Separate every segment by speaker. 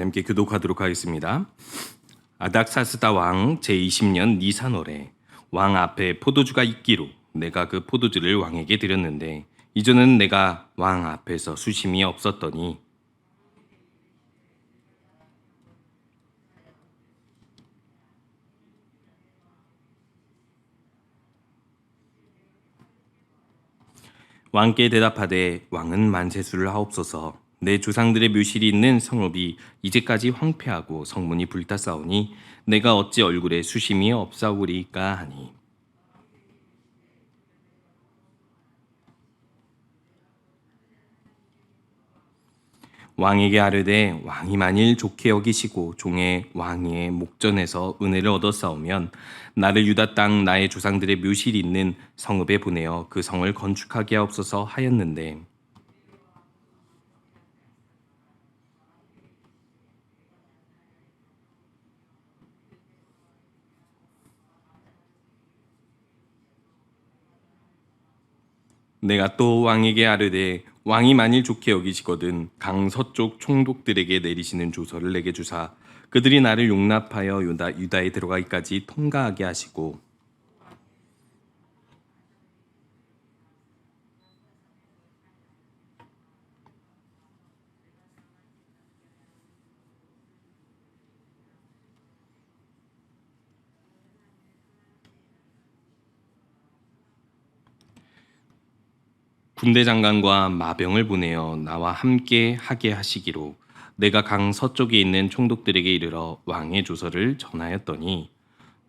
Speaker 1: 함께 교독하도록 하겠습니다. 아닥사스다 왕 제20년 니산월에 왕 앞에 포도주가 있기로 내가 그 포도주를 왕에게 드렸는데 이전은 내가 왕 앞에서 수심이 없었더니 왕께 대답하되 왕은 만세수를 하옵소서. 내 조상들의 묘실이 있는 성읍이 이제까지 황폐하고 성문이 불타싸우니 내가 어찌 얼굴에 수심이 없사오리까 하니 왕에게 아뢰되 왕이 만일 좋게 여기시고 종의 왕의 목전에서 은혜를 얻었사오면 나를 유다 땅 나의 조상들의 묘실이 있는 성읍에 보내어 그 성을 건축하게 하옵소서 하였는데 내가 또 왕에게 아뢰되 왕이 만일 좋게 여기시거든 강 서쪽 총독들에게 내리시는 조서를 내게 주사 그들이 나를 용납하여 유다에 들어가기까지 통과하게 하시고 군대 장관과 마병을 보내어 나와 함께 하게 하시기로 내가 강 서쪽에 있는 총독들에게 이르러 왕의 조서를 전하였더니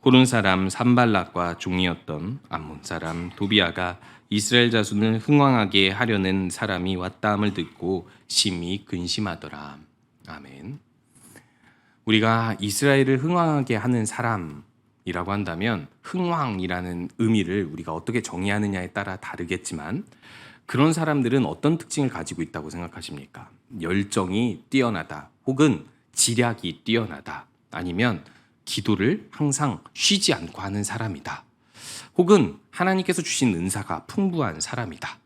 Speaker 1: 호른 사람 산발락과 종이었던 암몬 사람 도비아가 이스라엘 자손을 흥왕하게 하려는 사람이 왔다함을 듣고 심히 근심하더라. 아멘. 우리가 이스라엘을 흥왕하게 하는 사람이라고 한다면 흥왕이라는 의미를 우리가 어떻게 정의하느냐에 따라 다르겠지만 그런 사람들은 어떤 특징을 가지고 있다고 생각하십니까? 열정이 뛰어나다, 혹은 지략이 뛰어나다, 아니면 기도를 항상 쉬지 않고 하는 사람이다, 혹은 하나님께서 주신 은사가 풍부한 사람이다.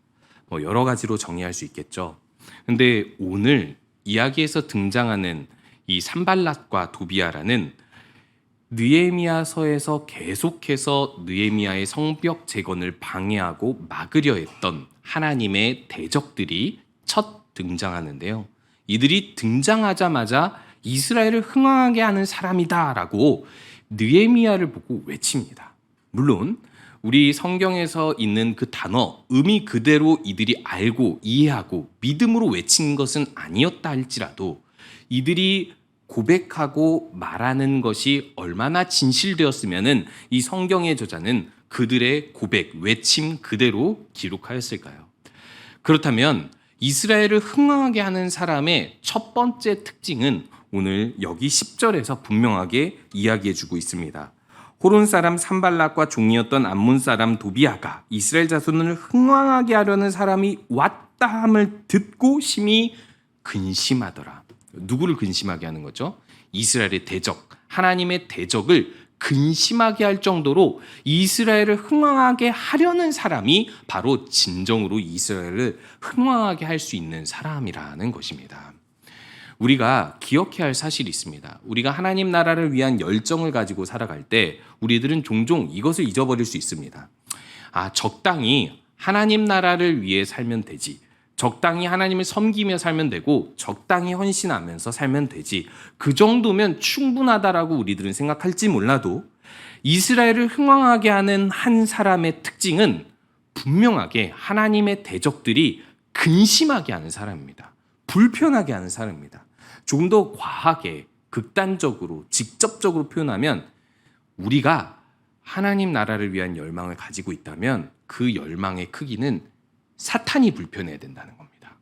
Speaker 1: 여러 가지로 정의할 수 있겠죠. 근데 오늘 이야기에서 등장하는 이 산발락과 도비아라는 느헤미야서에서 계속해서 느헤미야의 성벽 재건을 방해하고 막으려 했던 하나님의 대적들이 첫 등장하는데요. 이들이 등장하자마자 이스라엘을 흥왕하게 하는 사람이다라고 느헤미야를 보고 외칩니다. 물론 우리 성경에서 있는 그 단어, 의미 그대로 이들이 알고 이해하고 믿음으로 외친 것은 아니었다 할지라도 이들이 고백하고 말하는 것이 얼마나 진실되었으면은 이 성경의 저자는 그들의 고백, 외침 그대로 기록하였을까요? 그렇다면 이스라엘을 흥왕하게 하는 사람의 첫 번째 특징은 오늘 여기 10절에서 분명하게 이야기해주고 있습니다. 호론 사람 산발락과 종이었던 암몬 사람 도비아가 이스라엘 자손을 흥왕하게 하려는 사람이 왔다함을 듣고 심히 근심하더라. 누구를 근심하게 하는 거죠? 이스라엘의 대적, 하나님의 대적을 근심하게 할 정도로 이스라엘을 흥왕하게 하려는 사람이 바로 진정으로 이스라엘을 흥왕하게 할 수 있는 사람이라는 것입니다. 우리가 기억해야 할 사실이 있습니다. 우리가 하나님 나라를 위한 열정을 가지고 살아갈 때 우리들은 종종 이것을 잊어버릴 수 있습니다. 적당히 하나님 나라를 위해 살면 되지. 적당히 하나님을 섬기며 살면 되고 적당히 헌신하면서 살면 되지. 그 정도면 충분하다라고 우리들은 생각할지 몰라도 이스라엘을 흥왕하게 하는 한 사람의 특징은 분명하게 하나님의 대적들이 근심하게 하는 사람입니다. 불편하게 하는 사람입니다. 조금 더 과하게, 극단적으로, 직접적으로 표현하면 우리가 하나님 나라를 위한 열망을 가지고 있다면 그 열망의 크기는 사탄이 불편해야 된다는 겁니다.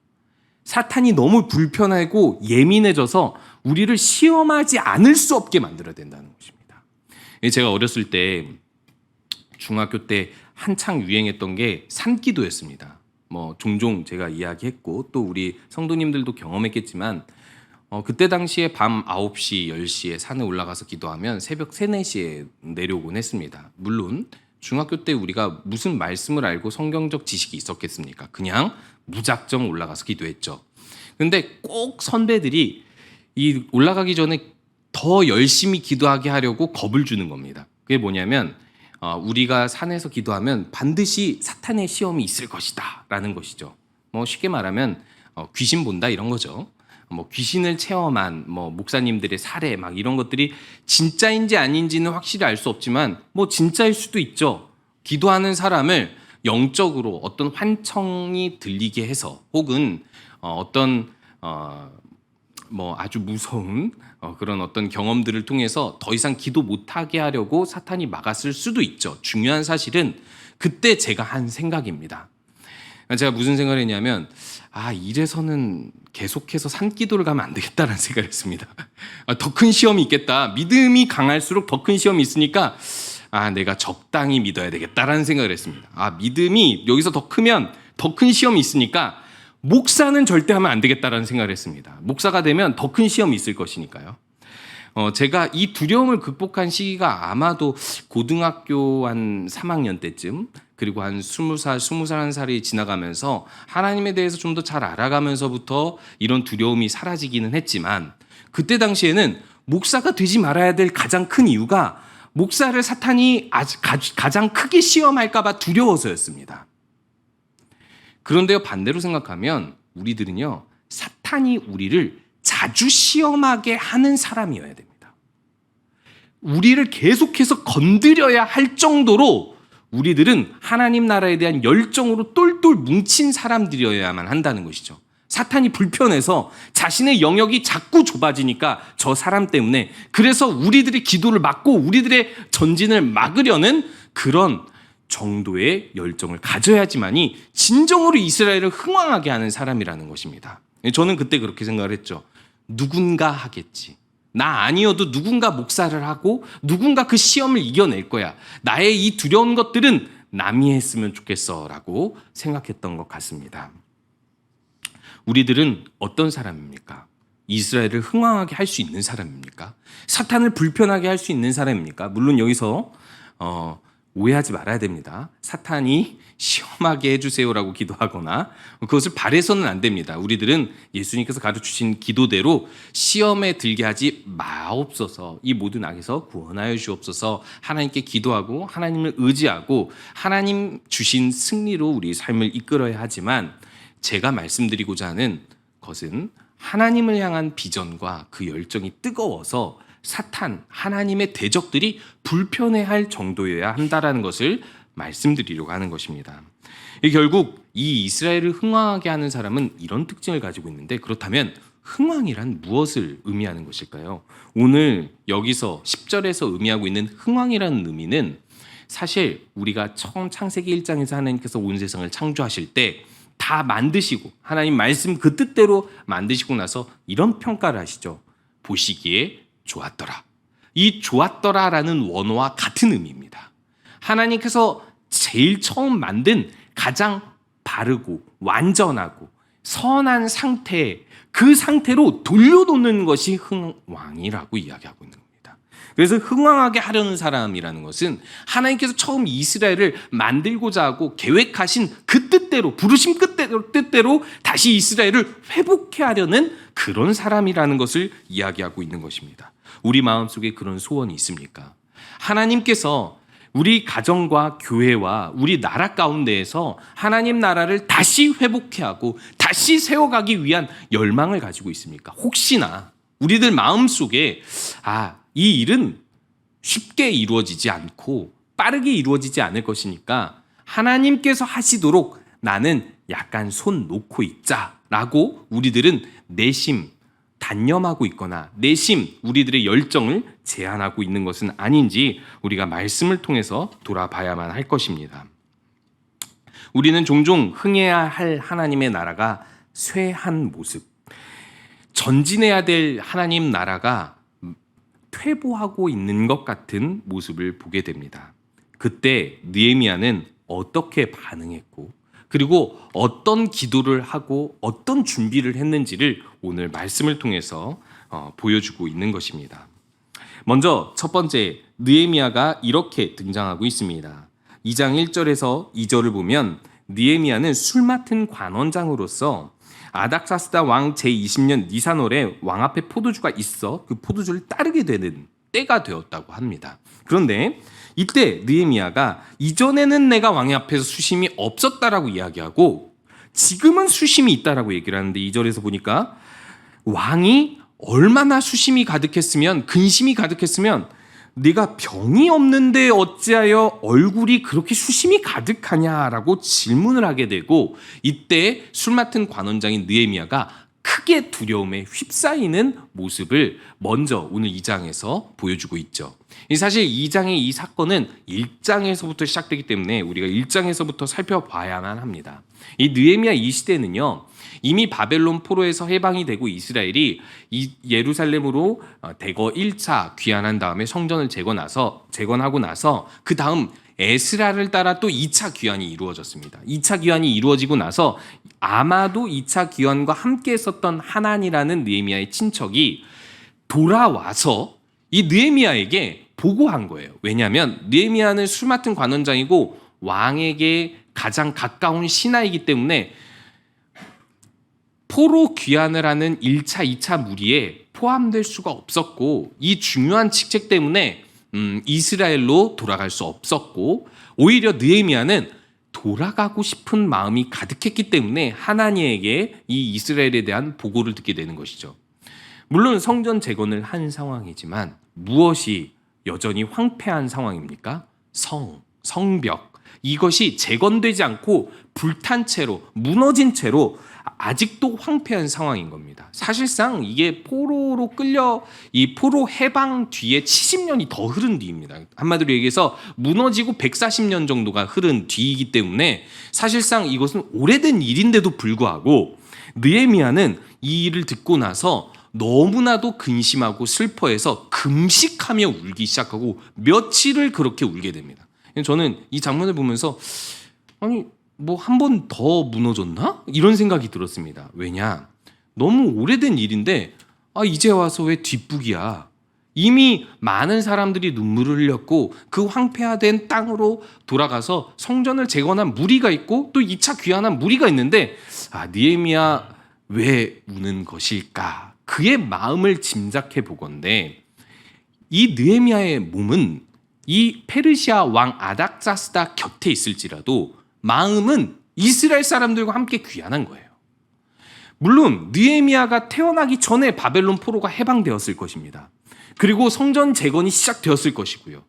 Speaker 1: 사탄이 너무 불편하고 예민해져서 우리를 시험하지 않을 수 없게 만들어야 된다는 것입니다. 제가 어렸을 때 중학교 때 한창 유행했던 게 산기도였습니다. 종종 제가 이야기했고 또 우리 성도님들도 경험했겠지만 그때 당시에 밤 9시, 10시에 산에 올라가서 기도하면 새벽 3, 4시에 내려오곤 했습니다. 물론 중학교 때 우리가 무슨 말씀을 알고 성경적 지식이 있었겠습니까? 그냥 무작정 올라가서 기도했죠. 근데 꼭 선배들이 이 올라가기 전에 더 열심히 기도하게 하려고 겁을 주는 겁니다. 그게 뭐냐면 우리가 산에서 기도하면 반드시 사탄의 시험이 있을 것이다 라는 것이죠. 뭐 쉽게 말하면 귀신 본다 이런 거죠. 뭐 귀신을 체험한 뭐 목사님들의 사례 막 이런 것들이 진짜인지 아닌지는 확실히 알 수 없지만 뭐 진짜일 수도 있죠. 기도하는 사람을 영적으로 어떤 환청이 들리게 해서 혹은 어떤 뭐 아주 무서운 그런 어떤 경험들을 통해서 더 이상 기도 못하게 하려고 사탄이 막았을 수도 있죠. 중요한 사실은 그때 제가 한 생각입니다. 제가 무슨 생각을 했냐면 이래서는 계속해서 산기도를 가면 안 되겠다라는 생각을 했습니다. 더 큰 시험이 있겠다. 믿음이 강할수록 더 큰 시험이 있으니까 내가 적당히 믿어야 되겠다라는 생각을 했습니다. 믿음이 여기서 더 크면 더 큰 시험이 있으니까 목사는 절대 하면 안 되겠다라는 생각을 했습니다. 목사가 되면 더 큰 시험이 있을 것이니까요. 제가 이 두려움을 극복한 시기가 아마도 고등학교 한 3학년 때쯤 그리고 한 20살, 21살이 지나가면서 하나님에 대해서 좀 더 잘 알아가면서부터 이런 두려움이 사라지기는 했지만 그때 당시에는 목사가 되지 말아야 될 가장 큰 이유가 목사를 사탄이 가장 크게 시험할까 봐 두려워서였습니다. 그런데요, 반대로 생각하면 우리들은요, 사탄이 우리를 자주 시험하게 하는 사람이어야 됩니다. 우리를 계속해서 건드려야 할 정도로 우리들은 하나님 나라에 대한 열정으로 똘똘 뭉친 사람들이어야만 한다는 것이죠. 사탄이 불편해서 자신의 영역이 자꾸 좁아지니까 저 사람 때문에 그래서 우리들의 기도를 막고 우리들의 전진을 막으려는 그런 정도의 열정을 가져야지만이 진정으로 이스라엘을 흥왕하게 하는 사람이라는 것입니다. 저는 그때 그렇게 생각을 했죠. 누군가 하겠지. 나 아니어도 누군가 목사를 하고 누군가 그 시험을 이겨낼 거야. 나의 이 두려운 것들은 남이 했으면 좋겠어 라고 생각했던 것 같습니다. 우리들은 어떤 사람입니까? 이스라엘을 흥왕하게 할 수 있는 사람입니까? 사탄을 불편하게 할 수 있는 사람입니까? 물론 여기서 오해하지 말아야 됩니다. 사탄이 시험하게 해주세요라고 기도하거나 그것을 바래서는 안 됩니다. 우리들은 예수님께서 가르치신 기도대로 시험에 들게 하지 마옵소서, 이 모든 악에서 구원하여 주옵소서, 하나님께 기도하고 하나님을 의지하고 하나님 주신 승리로 우리 삶을 이끌어야 하지만 제가 말씀드리고자 하는 것은 하나님을 향한 비전과 그 열정이 뜨거워서 사탄, 하나님의 대적들이 불편해할 정도여야 한다라는 것을 말씀드리려고 하는 것입니다. 결국 이 이스라엘을 흥왕하게 하는 사람은 이런 특징을 가지고 있는데 그렇다면 흥왕이란 무엇을 의미하는 것일까요? 오늘 여기서 10절에서 의미하고 있는 흥왕이라는 의미는 사실 우리가 처음 창세기 1장에서 하나님께서 온 세상을 창조하실 때 다 만드시고 하나님 말씀 그 뜻대로 만드시고 나서 이런 평가를 하시죠. 보시기에 좋았더라. 이 좋았더라라는 원어와 같은 의미입니다. 하나님께서 제일 처음 만든 가장 바르고 완전하고 선한 상태, 그 상태로 돌려놓는 것이 흥왕이라고 이야기하고 있는 겁니다. 그래서 흥왕하게 하려는 사람이라는 것은 하나님께서 처음 이스라엘을 만들고자 하고 계획하신 그 뜻대로, 부르심 뜻대로 다시 이스라엘을 회복해 하려는 그런 사람이라는 것을 이야기하고 있는 것입니다. 우리 마음속에 그런 소원이 있습니까? 하나님께서 우리 가정과 교회와 우리 나라 가운데에서 하나님 나라를 다시 회복해 하고 다시 세워가기 위한 열망을 가지고 있습니까? 혹시나 우리들 마음속에 이 일은 쉽게 이루어지지 않고 빠르게 이루어지지 않을 것이니까 하나님께서 하시도록 나는 약간 손 놓고 있자라고 우리들은 내심 단념하고 있거나 내심 우리들의 열정을 제한하고 있는 것은 아닌지 우리가 말씀을 통해서 돌아봐야만 할 것입니다. 우리는 종종 흥해야 할 하나님의 나라가 쇠한 모습, 전진해야 될 하나님 나라가 퇴보하고 있는 것 같은 모습을 보게 됩니다. 그때 느헤미야는 어떻게 반응했고 그리고 어떤 기도를 하고 어떤 준비를 했는지를 오늘 말씀을 통해서 보여주고 있는 것입니다. 먼저 첫 번째, 느헤미야가 이렇게 등장하고 있습니다. 2장 1절에서 2절을 보면 느헤미야는 술 맡은 관원장으로서 아닥사스다 왕 제20년 니산월에 왕 앞에 포도주가 있어 그 포도주를 따르게 되는 때가 되었다고 합니다. 그런데 이때 느헤미야가 이전에는 내가 왕의 앞에서 수심이 없었다라고 이야기하고 지금은 수심이 있다라고 얘기를 하는데 2절에서 보니까 왕이 얼마나 수심이 가득했으면 근심이 가득했으면 네가 병이 없는데 어찌하여 얼굴이 그렇게 수심이 가득하냐라고 질문을 하게 되고 이때 술 맡은 관원장인 느헤미야가 크게 두려움에 휩싸이는 모습을 먼저 오늘 2장에서 보여주고 있죠. 사실 2장의 이 사건은 1장에서부터 시작되기 때문에 우리가 1장에서부터 살펴봐야만 합니다. 이 느헤미야 이 시대는요. 이미 바벨론 포로에서 해방이 되고 이스라엘이 예루살렘으로 대거 1차 귀환한 다음에 성전을 재건하고 나서 그 다음 에스라를 따라 또 2차 귀환이 이루어졌습니다. 2차 귀환이 이루어지고 나서 아마도 2차 귀환과 함께 했었던 하난이라는 느헤미야의 친척이 돌아와서 이 느헤미야에게 보고한 거예요. 왜냐하면 느헤미야는 술 맡은 관원장이고 왕에게 가장 가까운 신하이기 때문에 포로 귀환을 하는 1차, 2차 무리에 포함될 수가 없었고 이 중요한 직책 때문에 이스라엘로 돌아갈 수 없었고 오히려 느헤미야는 돌아가고 싶은 마음이 가득했기 때문에 하나님에게 이 이스라엘에 대한 보고를 듣게 되는 것이죠. 물론 성전 재건을 한 상황이지만 무엇이 여전히 황폐한 상황입니까? 성벽. 이것이 재건되지 않고 불탄 채로 무너진 채로 아직도 황폐한 상황인 겁니다. 사실상 이게 포로로 끌려 이 포로 해방 뒤에 70년이 더 흐른 뒤입니다. 한마디로 얘기해서 무너지고 140년 정도가 흐른 뒤이기 때문에 사실상 이것은 오래된 일인데도 불구하고 느헤미야는 이 일을 듣고 나서 너무나도 근심하고 슬퍼해서 금식하며 울기 시작하고 며칠을 그렇게 울게 됩니다. 저는 이 장면을 보면서 아니 뭐 한 번 더 무너졌나? 이런 생각이 들었습니다. 왜냐? 너무 오래된 일인데 이제 와서 왜 뒷북이야? 이미 많은 사람들이 눈물을 흘렸고 그 황폐화된 땅으로 돌아가서 성전을 재건한 무리가 있고 또 2차 귀환한 무리가 있는데 느헤미야 왜 우는 것일까? 그의 마음을 짐작해 보건대 이 느헤미야의 몸은 이 페르시아 왕 아닥사스다 곁에 있을지라도 마음은 이스라엘 사람들과 함께 귀환한 거예요. 물론 느헤미야가 태어나기 전에 바벨론 포로가 해방되었을 것입니다. 그리고 성전 재건이 시작되었을 것이고요.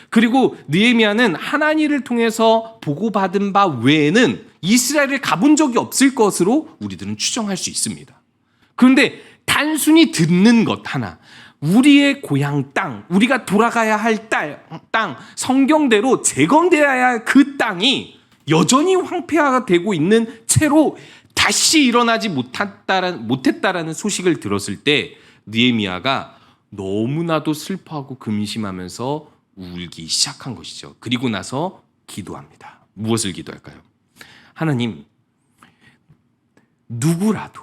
Speaker 1: 그리고 느헤미야는 하나님을 통해서 보고받은 바 외에는 이스라엘을 가본 적이 없을 것으로 우리들은 추정할 수 있습니다. 그런데 단순히 듣는 것 하나, 우리의 고향 땅, 우리가 돌아가야 할 땅, 성경대로 재건되어야 할 그 땅이 여전히 황폐화가 되고 있는 채로 다시 일어나지 못했다라는 소식을 들었을 때 느헤미야가 너무나도 슬퍼하고 금심하면서 울기 시작한 것이죠. 그리고 나서 기도합니다. 무엇을 기도할까요? 하나님, 누구라도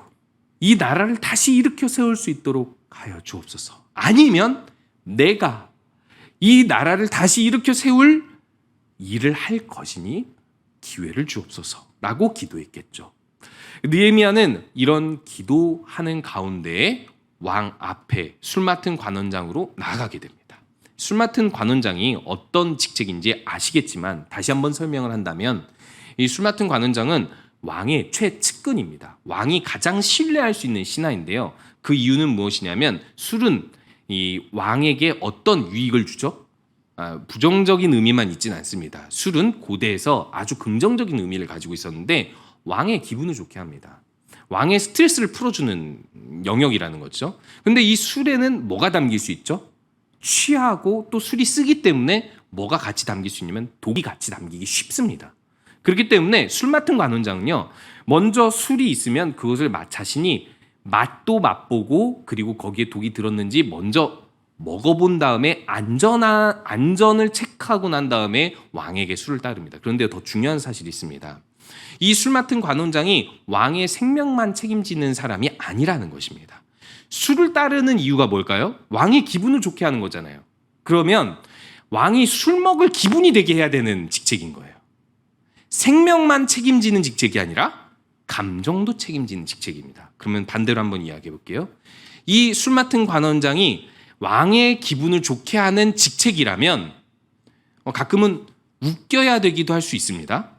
Speaker 1: 이 나라를 다시 일으켜 세울 수 있도록 하여 주옵소서. 아니면 내가 이 나라를 다시 일으켜 세울 일을 할 것이니 기회를 주옵소서라고 기도했겠죠. 느헤미야는 이런 기도하는 가운데 왕 앞에 술 맡은 관원장으로 나아가게 됩니다. 술 맡은 관원장이 어떤 직책인지 아시겠지만 다시 한번 설명을 한다면 이 술 맡은 관원장은 왕의 최측근입니다. 왕이 가장 신뢰할 수 있는 신하인데요. 그 이유는 무엇이냐면 술은 이 왕에게 어떤 유익을 주죠? 부정적인 의미만 있지는 않습니다. 술은 고대에서 아주 긍정적인 의미를 가지고 있었는데 왕의 기분을 좋게 합니다. 왕의 스트레스를 풀어주는 영역이라는 거죠. 근데 이 술에는 뭐가 담길 수 있죠? 취하고 또 술이 쓰기 때문에 뭐가 같이 담길 수 있냐면 독이 같이 담기기 쉽습니다. 그렇기 때문에 술 맡은 관원장은요, 먼저 술이 있으면 그것을 자신이 맛도 맛보고 그리고 거기에 독이 들었는지 먼저 먹어본 다음에 안전을 체크하고 난 다음에 왕에게 술을 따릅니다. 그런데 더 중요한 사실이 있습니다. 이 술 맡은 관원장이 왕의 생명만 책임지는 사람이 아니라는 것입니다. 술을 따르는 이유가 뭘까요? 왕의 기분을 좋게 하는 거잖아요. 그러면 왕이 술 먹을 기분이 되게 해야 되는 직책인 거예요. 생명만 책임지는 직책이 아니라 감정도 책임지는 직책입니다. 그러면 반대로 한번 이야기해 볼게요. 이 술 맡은 관원장이 왕의 기분을 좋게 하는 직책이라면 가끔은 웃겨야 되기도 할 수 있습니다.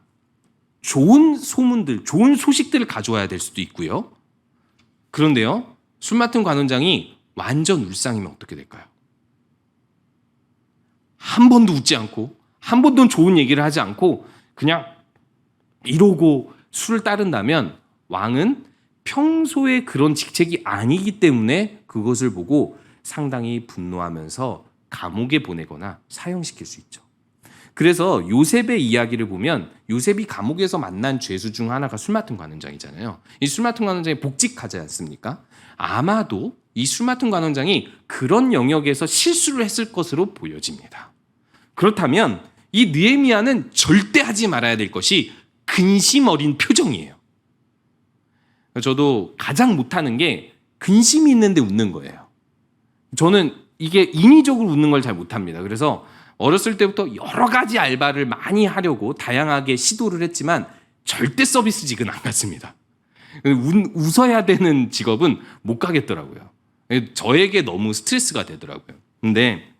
Speaker 1: 좋은 소문들, 좋은 소식들을 가져와야 될 수도 있고요. 그런데요, 술 맡은 관원장이 완전 울상이면 어떻게 될까요? 한 번도 웃지 않고 한 번도 좋은 얘기를 하지 않고 그냥 이러고 술을 따른다면 왕은 평소에 그런 직책이 아니기 때문에 그것을 보고 상당히 분노하면서 감옥에 보내거나 사형시킬 수 있죠. 그래서 요셉의 이야기를 보면 요셉이 감옥에서 만난 죄수 중 하나가 술 맡은 관원장이잖아요. 이 술 맡은 관원장이 복직하지 않습니까? 아마도 이 술 맡은 관원장이 그런 영역에서 실수를 했을 것으로 보여집니다. 그렇다면 이 느헤미야는 절대 하지 말아야 될 것이 근심 어린 표정이에요. 저도 가장 못하는 게 근심이 있는데 웃는 거예요. 저는 이게 인위적으로 웃는 걸 잘 못합니다. 그래서 어렸을 때부터 여러 가지 알바를 많이 하려고 다양하게 시도를 했지만 절대 서비스직은 안 갔습니다. 웃어야 되는 직업은 못 가겠더라고요. 저에게 너무 스트레스가 되더라고요. 근데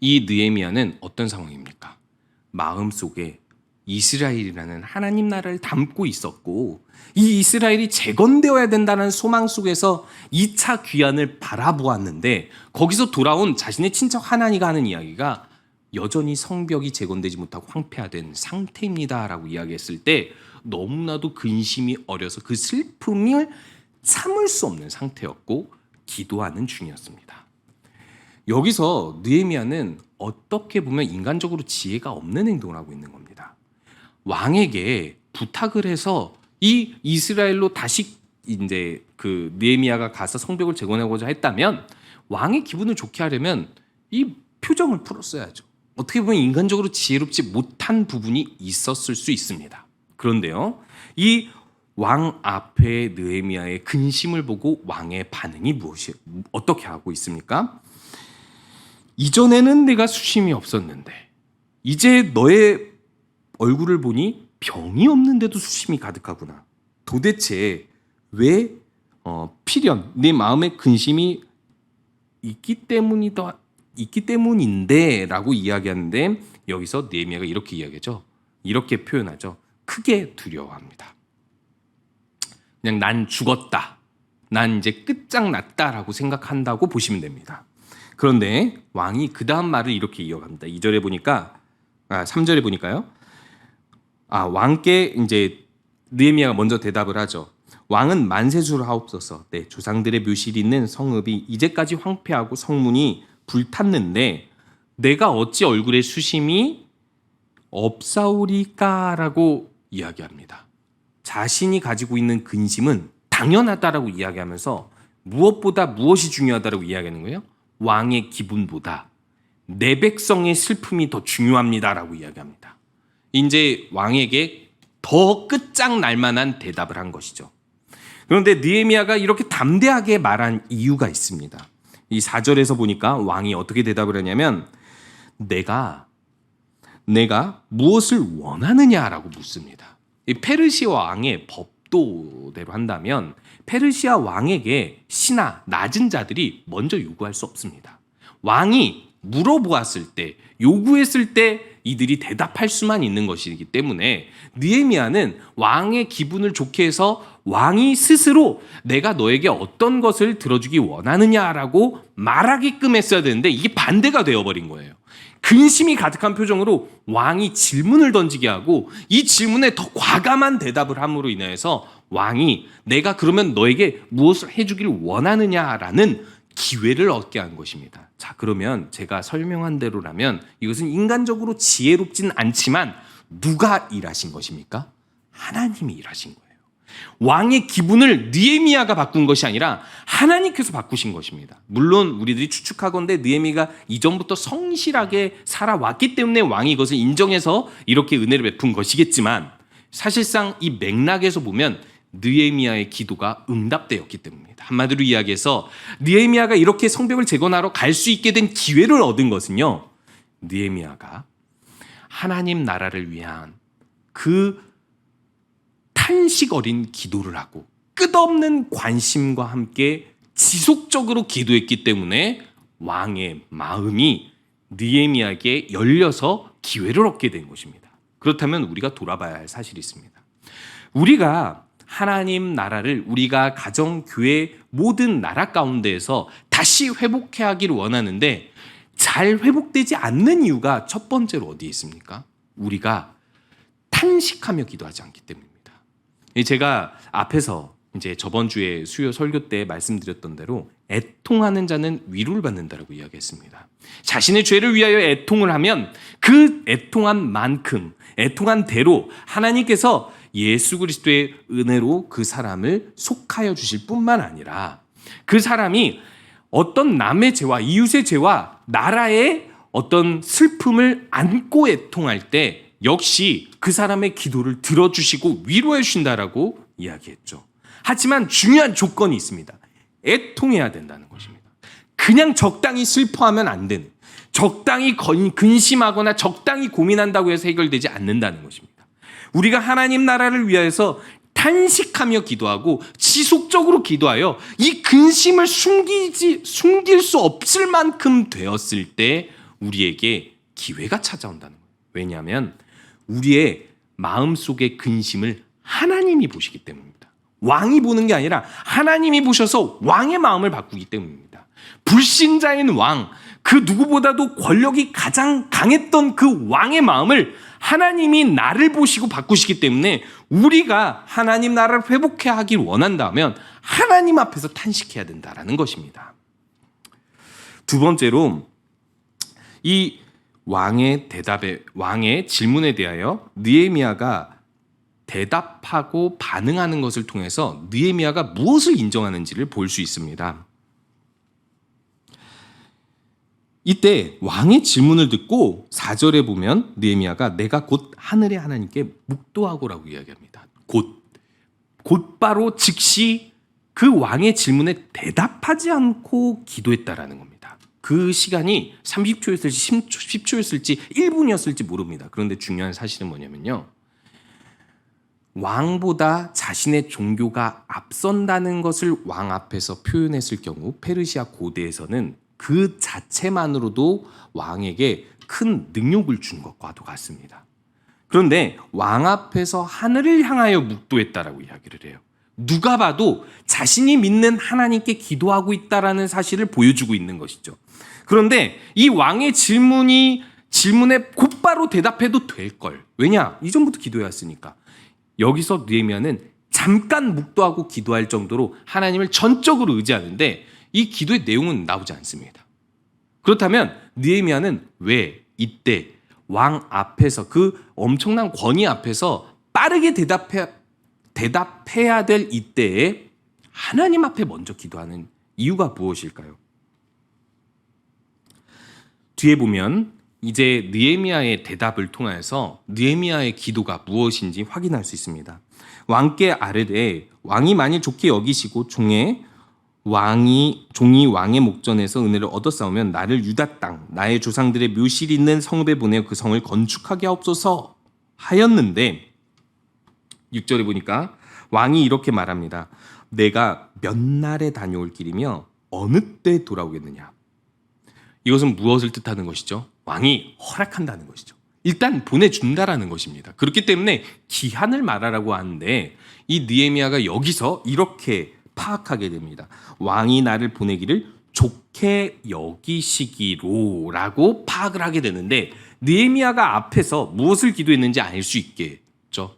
Speaker 1: 이 느헤미야는 어떤 상황입니까? 마음속에 이스라엘이라는 하나님 나라를 담고 있었고 이 이스라엘이 재건되어야 된다는 소망 속에서 2차 귀환을 바라보았는데 거기서 돌아온 자신의 친척 하나니가 하는 이야기가 여전히 성벽이 재건되지 못하고 황폐화된 상태입니다라고 이야기했을 때 너무나도 근심이 어려서 그 슬픔을 참을 수 없는 상태였고 기도하는 중이었습니다. 여기서 느헤미야는 어떻게 보면 인간적으로 지혜가 없는 행동을 하고 있는 겁니다. 왕에게 부탁을 해서 이 이스라엘로 다시 이제 그 느헤미야가 가서 성벽을 재건하고자 했다면 왕의 기분을 좋게 하려면 이 표정을 풀었어야죠. 어떻게 보면 인간적으로 지혜롭지 못한 부분이 있었을 수 있습니다. 그런데요, 이 왕 앞에 느헤미야의 근심을 보고 왕의 반응이 어떻게 하고 있습니까? 이전에는 내가 수심이 없었는데 이제 너의 얼굴을 보니 병이 없는데도 수심이 가득하구나. 도대체 왜 필연 내 마음에 근심이 있기 때문인데 라고 이야기하는데 여기서 느헤미야가 이렇게 이야기하죠. 이렇게 표현하죠. 크게 두려워합니다. 그냥 난 죽었다. 난 이제 끝장났다라고 생각한다고 보시면 됩니다. 그런데 왕이 그 다음 말을 이렇게 이어갑니다. 2절에 보니까 3절에 보니까요. 왕께 이제 느헤미야가 먼저 대답을 하죠. 왕은 만세수를 하옵소서. 내 조상들의 묘실이 있는 성읍이 이제까지 황폐하고 성문이 불탔는데 내가 어찌 얼굴에 수심이 없사오리까라고 이야기합니다. 자신이 가지고 있는 근심은 당연하다라고 이야기하면서 무엇보다 무엇이 중요하다라고 이야기하는 거예요? 왕의 기분보다 내 백성의 슬픔이 더 중요합니다라고 이야기합니다. 이제 왕에게 더 끝장날 만한 대답을 한 것이죠. 그런데 느헤미야가 이렇게 담대하게 말한 이유가 있습니다. 이 4절에서 보니까 왕이 어떻게 대답을 하냐면 내가 무엇을 원하느냐라고 묻습니다. 이 페르시아 왕의 법도대로 한다면 페르시아 왕에게 신하, 낮은 자들이 먼저 요구할 수 없습니다. 왕이 물어보았을 때, 요구했을 때 이들이 대답할 수만 있는 것이기 때문에 느헤미야는 왕의 기분을 좋게 해서 왕이 스스로 내가 너에게 어떤 것을 들어주기 원하느냐라고 말하게끔 했어야 되는데 이게 반대가 되어버린 거예요. 근심이 가득한 표정으로 왕이 질문을 던지게 하고 이 질문에 더 과감한 대답을 함으로 인해서 왕이 내가 그러면 너에게 무엇을 해주길 원하느냐라는 기회를 얻게 한 것입니다. 자, 그러면 제가 설명한 대로라면 이것은 인간적으로 지혜롭진 않지만 누가 일하신 것입니까? 하나님이 일하신 거예요. 왕의 기분을 느헤미야가 바꾼 것이 아니라 하나님께서 바꾸신 것입니다. 물론 우리들이 추측하건대 느헤미야가 이전부터 성실하게 살아왔기 때문에 왕이 이것을 인정해서 이렇게 은혜를 베푼 것이겠지만 사실상 이 맥락에서 보면 느헤미야의 기도가 응답되었기 때문입니다. 한마디로 이야기해서 느헤미야가 이렇게 성벽을 재건하러 갈 수 있게 된 기회를 얻은 것은요, 느헤미야가 하나님 나라를 위한 그 탄식 어린 기도를 하고 끝없는 관심과 함께 지속적으로 기도했기 때문에 왕의 마음이 느헤미야에게 열려서 기회를 얻게 된 것입니다. 그렇다면 우리가 돌아봐야 할 사실이 있습니다. 우리가 하나님 나라를 우리가 가정, 교회 모든 나라 가운데에서 다시 회복해야 하기를 원하는데 잘 회복되지 않는 이유가 첫 번째로 어디에 있습니까? 우리가 탄식하며 기도하지 않기 때문입니다. 제가 앞에서 이제 저번 주에 수요 설교 때 말씀드렸던 대로 애통하는 자는 위로를 받는다라고 이야기했습니다. 자신의 죄를 위하여 애통을 하면 그 애통한 만큼, 애통한 대로 하나님께서 예수 그리스도의 은혜로 그 사람을 속하여 주실 뿐만 아니라 그 사람이 어떤 남의 죄와 이웃의 죄와 나라의 어떤 슬픔을 안고 애통할 때 역시 그 사람의 기도를 들어주시고 위로해 주신다라고 이야기했죠. 하지만 중요한 조건이 있습니다. 애통해야 된다는 것입니다. 그냥 적당히 슬퍼하면 안 되는, 적당히 근심하거나 적당히 고민한다고 해서 해결되지 않는다는 것입니다. 우리가 하나님 나라를 위하여서 탄식하며 기도하고 지속적으로 기도하여 이 근심을 숨길 수 없을 만큼 되었을 때 우리에게 기회가 찾아온다는 거예요. 왜냐하면 우리의 마음속의 근심을 하나님이 보시기 때문입니다. 왕이 보는 게 아니라 하나님이 보셔서 왕의 마음을 바꾸기 때문입니다. 불신자인 왕, 그 누구보다도 권력이 가장 강했던 그 왕의 마음을 하나님이 나를 보시고 바꾸시기 때문에 우리가 하나님 나라를 회복해야 하길 원한다면 하나님 앞에서 탄식해야 된다라는 것입니다. 두 번째로 이 왕의 질문에 대하여 느헤미야가 대답하고 반응하는 것을 통해서 느헤미야가 무엇을 인정하는지를 볼 수 있습니다. 이때 왕의 질문을 듣고 4절에 보면 느헤미야가 내가 곧 하늘의 하나님께 묵도하고라고 이야기합니다. 곧바로 즉시 그 왕의 질문에 대답하지 않고 기도했다라는 겁니다. 그 시간이 30초였을지 10초였을지 1분이었을지 모릅니다. 그런데 중요한 사실은 뭐냐면요. 왕보다 자신의 종교가 앞선다는 것을 왕 앞에서 표현했을 경우 페르시아 고대에서는 그 자체만으로도 왕에게 큰 능욕을 준 것과도 같습니다. 그런데 왕 앞에서 하늘을 향하여 묵도했다라고 이야기를 해요. 누가 봐도 자신이 믿는 하나님께 기도하고 있다라는 사실을 보여주고 있는 것이죠. 그런데 이 왕의 질문에 곧바로 대답해도 될 걸. 왜냐? 이전부터 기도해왔으니까. 여기서 느헤미야는 잠깐 묵도하고 기도할 정도로 하나님을 전적으로 의지하는데 이 기도의 내용은 나오지 않습니다. 그렇다면 느헤미야는 왜 이때 왕 앞에서 그 엄청난 권위 앞에서 빠르게 대답해야 될 이때에 하나님 앞에 먼저 기도하는 이유가 무엇일까요? 뒤에 보면 이제 느헤미야의 대답을 통해서 느헤미야의 기도가 무엇인지 확인할 수 있습니다. 왕께 아뢰되 왕이 만일 좋게 여기시고 종이 왕의 목전에서 은혜를 얻었사오면 나를 유다 땅 나의 조상들의 묘실이 있는 성읍에 보내어 그 성을 건축하게 하옵소서 하였는데 6절에 보니까 왕이 이렇게 말합니다. 내가 몇 날에 다녀올 길이며 어느 때 돌아오겠느냐. 이것은 무엇을 뜻하는 것이죠? 왕이 허락한다는 것이죠. 일단 보내준다라는 것입니다. 그렇기 때문에 기한을 말하라고 하는데 이 느헤미야가 여기서 이렇게 파악하게 됩니다. 왕이 나를 보내기를 좋게 여기시기로라고 파악을 하게 되는데 느헤미야가 앞에서 무엇을 기도했는지 알 수 있겠죠.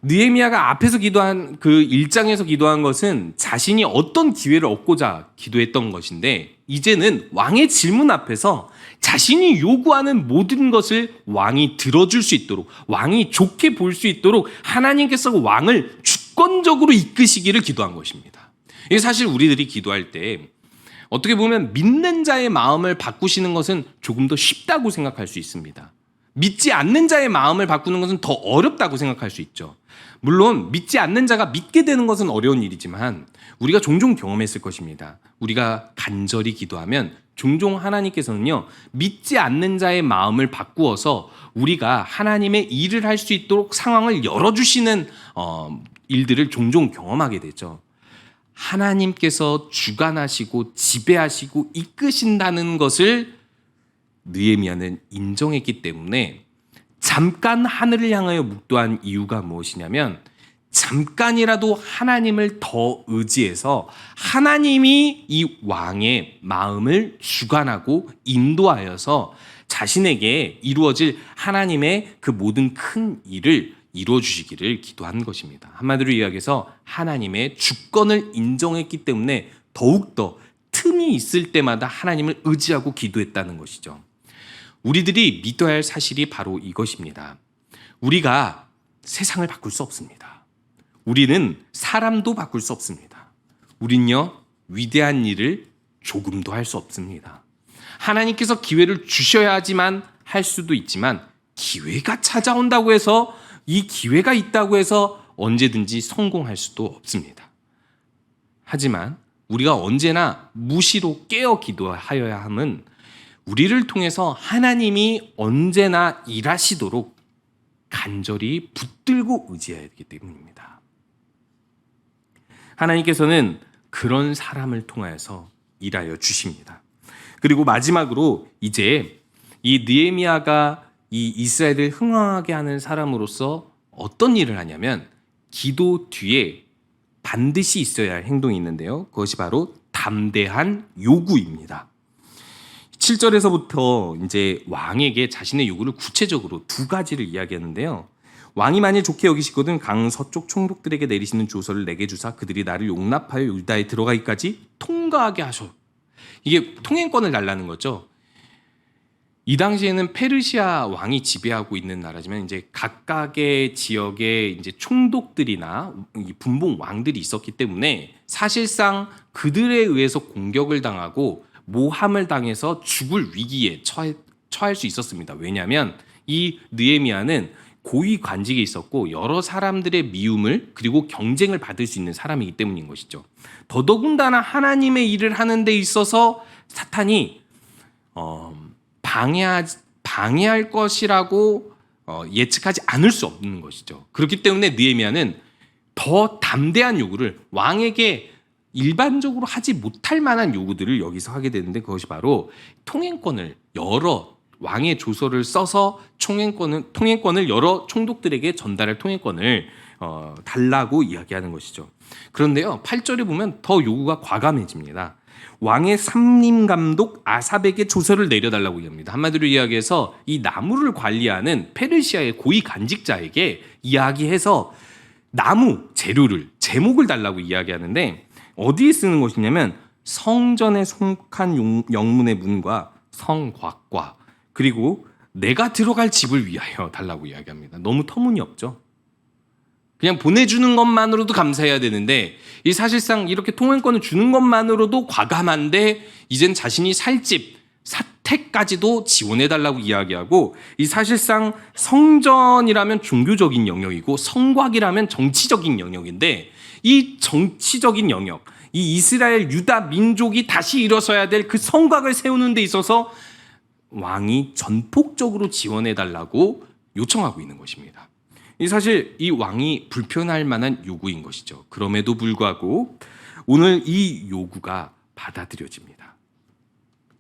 Speaker 1: 느헤미야가 앞에서 기도한 그 1장에서 기도한 것은 자신이 어떤 기회를 얻고자 기도했던 것인데 이제는 왕의 질문 앞에서 자신이 요구하는 모든 것을 왕이 들어줄 수 있도록 왕이 좋게 볼 수 있도록 하나님께서 왕을 주권적으로 이끄시기를 기도한 것입니다. 이게 사실 우리들이 기도할 때 어떻게 보면 믿는 자의 마음을 바꾸시는 것은 조금 더 쉽다고 생각할 수 있습니다. 믿지 않는 자의 마음을 바꾸는 것은 더 어렵다고 생각할 수 있죠. 물론 믿지 않는 자가 믿게 되는 것은 어려운 일이지만 우리가 종종 경험했을 것입니다. 우리가 간절히 기도하면 종종 하나님께서는요, 믿지 않는 자의 마음을 바꾸어서 우리가 하나님의 일을 할 수 있도록 상황을 열어주시는 일들을 종종 경험하게 되죠. 하나님께서 주관하시고 지배하시고 이끄신다는 것을 느헤미야는 인정했기 때문에 잠깐 하늘을 향하여 묵도한 이유가 무엇이냐면, 잠깐이라도 하나님을 더 의지해서 하나님이 이 왕의 마음을 주관하고 인도하여서 자신에게 이루어질 하나님의 그 모든 큰 일을 이루어 주시기를 기도한 것입니다. 한마디로 이야기해서 하나님의 주권을 인정했기 때문에 더욱더 틈이 있을 때마다 하나님을 의지하고 기도했다는 것이죠. 우리들이 믿어야 할 사실이 바로 이것입니다. 우리가 세상을 바꿀 수 없습니다. 우리는 사람도 바꿀 수 없습니다. 우린요, 위대한 일을 조금도 할 수 없습니다. 하나님께서 기회를 주셔야지만 할 수도 있지만, 기회가 찾아온다고 해서, 이 기회가 있다고 해서 언제든지 성공할 수도 없습니다. 하지만 우리가 언제나 무시로 깨어 기도하여야 함은, 우리를 통해서 하나님이 언제나 일하시도록 간절히 붙들고 의지해야 하기 때문입니다. 하나님께서는 그런 사람을 통하여서 일하여 주십니다. 그리고 마지막으로 이제 이 느헤미야가 이 이스라엘을 흥왕하게 하는 사람으로서 어떤 일을 하냐면, 기도 뒤에 반드시 있어야 할 행동이 있는데요. 그것이 바로 담대한 요구입니다. 7절에서부터 이제 왕에게 자신의 요구를 구체적으로 두 가지를 이야기하는데요. 왕이 만일 좋게 여기시거든 강 서쪽 총독들에게 내리시는 조서를 내게 주사 그들이 나를 용납하여 유다에 들어가기까지 통과하게 하셔. 이게 통행권을 달라는 거죠. 이 당시에는 페르시아 왕이 지배하고 있는 나라지만, 이제 각각의 지역에 이제 총독들이나 분봉 왕들이 있었기 때문에 사실상 그들에 의해서 공격을 당하고 모함을 당해서 죽을 위기에 처할 수 있었습니다. 왜냐하면 이 느헤미야는 고위 관직에 있었고 여러 사람들의 미움을 그리고 경쟁을 받을 수 있는 사람이기 때문인 것이죠. 더더군다나 하나님의 일을 하는 데 있어서 사탄이 방해할 것이라고 예측하지 않을 수 없는 것이죠. 그렇기 때문에 느헤미야는 더 담대한 요구를, 왕에게 일반적으로 하지 못할 만한 요구들을 여기서 하게 되는데, 그것이 바로 통행권을, 왕의 조서를 써서 통행권을 여러 총독들에게 전달할 통행권을 달라고 이야기하는 것이죠. 그런데요, 8절에 보면 더 요구가 과감해집니다. 왕의 삼림감독 아삽에게 조서를 내려달라고 이야기합니다. 한마디로 이야기해서 이 나무를 관리하는 페르시아의 고위 간직자에게 이야기해서 나무 재료를, 제목을 달라고 이야기하는데, 어디에 쓰는 것이냐면 성전에 속한 영문의 문과 성곽과 그리고 내가 들어갈 집을 위하여 달라고 이야기합니다. 너무 터무니없죠. 그냥 보내주는 것만으로도 감사해야 되는데, 이 사실상 이렇게 통행권을 주는 것만으로도 과감한데, 이젠 자신이 살 집, 사택까지도 지원해달라고 이야기하고, 이 사실상 성전이라면 종교적인 영역이고 성곽이라면 정치적인 영역인데, 이 정치적인 영역, 이 이스라엘 유다 민족이 다시 일어서야 될 그 성곽을 세우는 데 있어서 왕이 전폭적으로 지원해달라고 요청하고 있는 것입니다. 사실 이 왕이 불편할 만한 요구인 것이죠. 그럼에도 불구하고 오늘 이 요구가 받아들여집니다.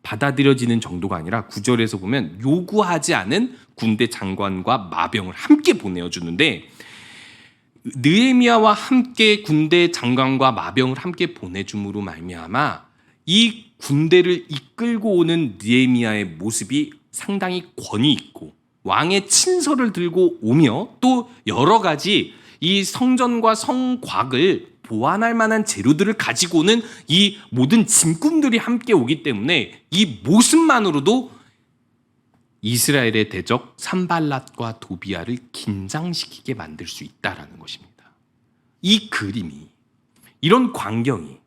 Speaker 1: 받아들여지는 정도가 아니라 9절에서 보면 요구하지 않은 군대 장관과 마병을 함께 보내주는데, 느헤미야와 함께 군대 장관과 마병을 함께 보내줌으로 말미암아 이 군대를 이끌고 오는 느헤미야의 모습이 상당히 권위 있고, 왕의 친서를 들고 오며 또 여러 가지 이 성전과 성곽을 보완할 만한 재료들을 가지고 오는 이 모든 짐꾼들이 함께 오기 때문에 이 모습만으로도 이스라엘의 대적 산발랏과 도비아를 긴장시키게 만들 수 있다라는 것입니다. 이 그림이, 이런 광경이,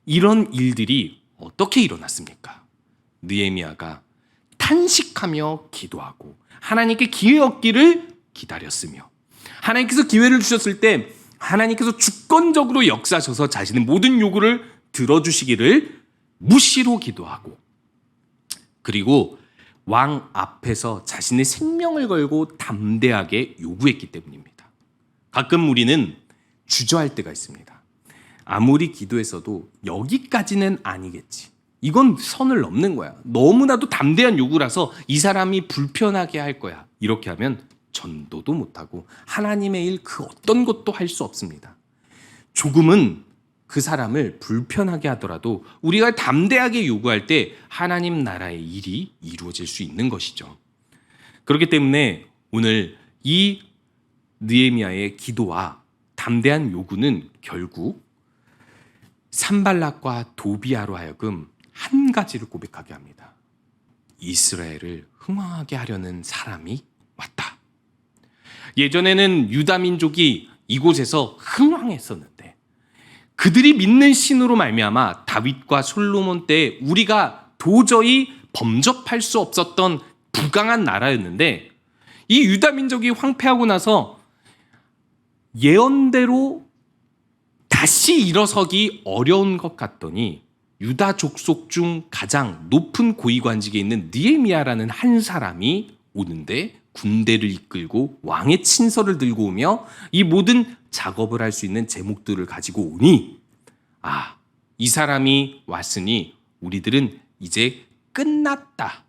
Speaker 1: 이런 일들이 어떻게 일어났습니까? 느헤미야가 탄식하며 기도하고 하나님께 기회 얻기를 기다렸으며, 하나님께서 기회를 주셨을 때 하나님께서 주권적으로 역사하셔서 자신의 모든 요구를 들어주시기를 무시로 기도하고, 그리고 왕 앞에서 자신의 생명을 걸고 담대하게 요구했기 때문입니다. 가끔 우리는 주저할 때가 있습니다. 아무리 기도했어도 여기까지는 아니겠지. 이건 선을 넘는 거야. 너무나도 담대한 요구라서 이 사람이 불편하게 할 거야. 이렇게 하면 전도도 못하고 하나님의 일 그 어떤 것도 할 수 없습니다. 조금은 그 사람을 불편하게 하더라도 우리가 담대하게 요구할 때 하나님 나라의 일이 이루어질 수 있는 것이죠. 그렇기 때문에 오늘 이 느헤미야의 기도와 담대한 요구는 결국 산발락과 도비아로 하여금 한 가지를 고백하게 합니다. 이스라엘을 흥왕하게 하려는 사람이 왔다. 예전에는 유다 민족이 이곳에서 흥왕했었는데 그들이 믿는 신으로 말미암아 다윗과 솔로몬 때 우리가 도저히 범접할 수 없었던 부강한 나라였는데 이 유다 민족이 황폐하고 나서 예언대로 다시 일어서기 어려운 것 같더니 유다 족속 중 가장 높은 고위관직에 있는 느헤미야라는 한 사람이 오는데 군대를 이끌고 왕의 친서를 들고 오며 이 모든 작업을 할 수 있는 제목들을 가지고 오니 이 사람이 왔으니 우리들은 이제 끝났다.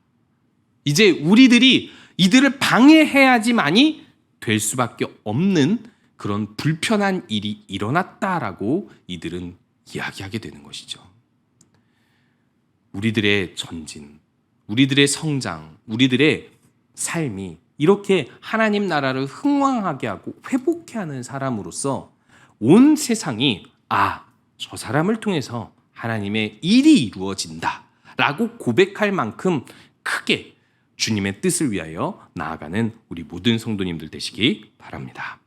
Speaker 1: 이제 우리들이 이들을 방해해야지만이 될 수밖에 없는 그런 불편한 일이 일어났다라고 이들은 이야기하게 되는 것이죠. 우리들의 전진, 우리들의 성장, 우리들의 삶이 이렇게 하나님 나라를 흥왕하게 하고 회복해 하는 사람으로서 온 세상이 저 사람을 통해서 하나님의 일이 이루어진다 라고 고백할 만큼 크게 주님의 뜻을 위하여 나아가는 우리 모든 성도님들 되시기 바랍니다.